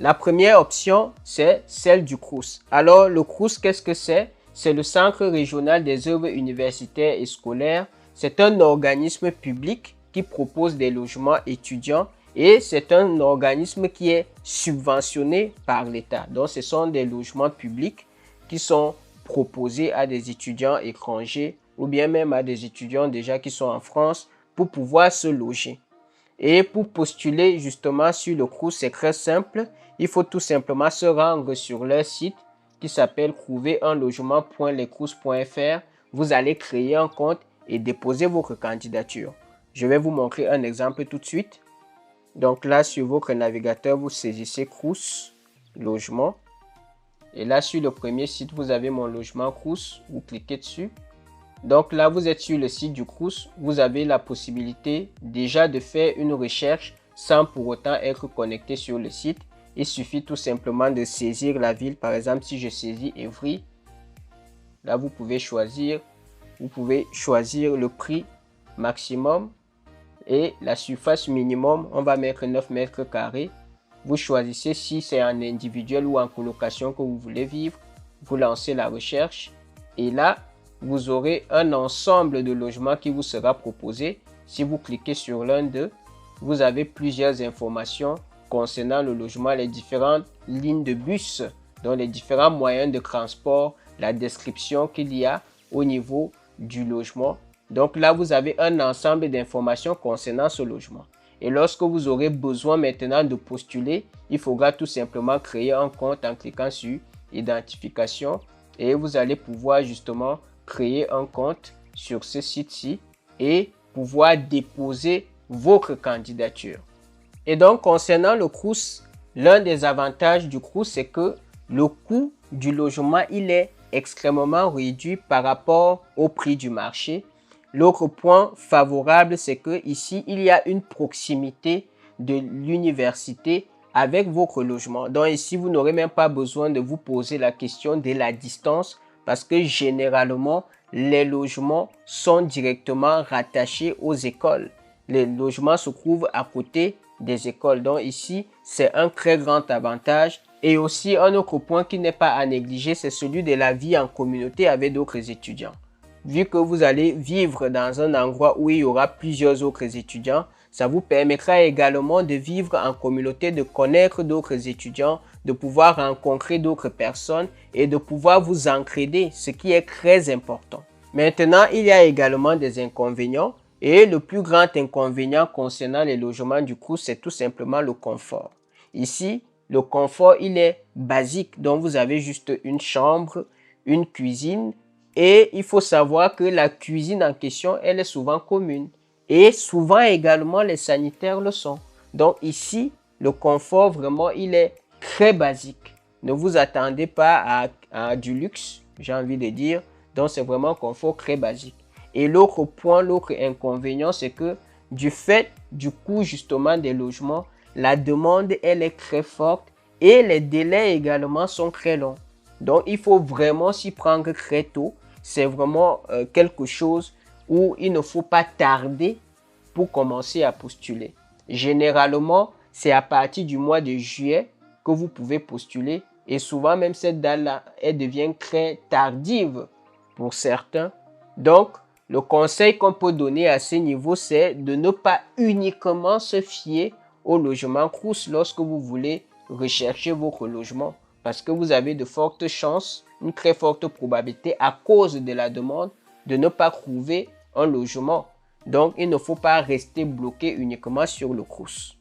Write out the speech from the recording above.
La première option, c'est celle du Crous. Alors, le Crous, qu'est-ce que c'est? C'est le Centre régional des œuvres universitaires et scolaires. C'est un organisme public qui propose des logements étudiants et c'est un organisme qui est subventionné par l'État. Donc, ce sont des logements publics qui sont proposés à des étudiants étrangers ou bien même à des étudiants déjà qui sont en France pour pouvoir se loger. Et pour postuler justement sur le Crous, c'est très simple. Il faut tout simplement se rendre sur leur site qui s'appelle trouverunlogement.lescrous.fr. Vous allez créer un compte et déposer votre candidature. Je vais vous montrer un exemple tout de suite. Donc là, sur votre navigateur, vous saisissez Crous Logement. Et là, sur le premier site, vous avez mon logement Crous. Vous cliquez dessus. Donc là, vous êtes sur le site du Crous. Vous avez la possibilité déjà de faire une recherche sans pour autant être connecté sur le site. Il suffit tout simplement de saisir la ville. Par exemple, si je saisis Évry, là, vous pouvez choisir le prix maximum et la surface minimum. On va mettre 9 mètres carrés. Vous choisissez si c'est en individuel ou en colocation que vous voulez vivre. Vous lancez la recherche et là, vous aurez un ensemble de logements qui vous sera proposé. Si vous cliquez sur l'un d'eux, vous avez plusieurs informations concernant le logement, les différentes lignes de bus, donc les différents moyens de transport, la description qu'il y a au niveau du logement. Donc là, vous avez un ensemble d'informations concernant ce logement. Et lorsque vous aurez besoin maintenant de postuler, il faudra tout simplement créer un compte en cliquant sur identification et vous allez pouvoir justement créer un compte sur ce site-ci et pouvoir déposer votre candidature. Et donc, concernant le Crous, l'un des avantages du Crous, c'est que le coût du logement, il est extrêmement réduit par rapport au prix du marché. L'autre point favorable, c'est que ici, il y a une proximité de l'université avec votre logement. Donc ici, vous n'aurez même pas besoin de vous poser la question de la distance parce que généralement, les logements sont directement rattachés aux écoles. Les logements se trouvent à côté des écoles. Donc ici, c'est un très grand avantage. Et aussi, un autre point qui n'est pas à négliger, c'est celui de la vie en communauté avec d'autres étudiants. Vu que vous allez vivre dans un endroit où il y aura plusieurs autres étudiants, ça vous permettra également de vivre en communauté, de connaître d'autres étudiants, de pouvoir rencontrer d'autres personnes et de pouvoir vous entraider, ce qui est très important. Maintenant, il y a également des inconvénients. Et le plus grand inconvénient concernant les logements du Crous, c'est tout simplement le confort. Ici, le confort, il est basique. Donc, vous avez juste une chambre, une cuisine. Et il faut savoir que la cuisine en question, elle est souvent commune. Et souvent également, les sanitaires le sont. Donc ici, le confort, vraiment, il est très basique. Ne vous attendez pas à du luxe, j'ai envie de dire. Donc, c'est vraiment un confort très basique. Et l'autre point, l'autre inconvénient, c'est que du fait du coût justement des logements, la demande, elle est très forte et les délais également sont très longs. Donc, il faut vraiment s'y prendre très tôt. C'est vraiment quelque chose où il ne faut pas tarder pour commencer à postuler. Généralement, c'est à partir du mois de juillet que vous pouvez postuler et souvent même cette date-là, elle devient très tardive pour certains. Donc, le conseil qu'on peut donner à ce niveau, c'est de ne pas uniquement se fier au logement Crous lorsque vous voulez rechercher votre logement parce que vous avez de fortes chances, une très forte probabilité à cause de la demande de ne pas trouver un logement. Donc, il ne faut pas rester bloqué uniquement sur le Crous.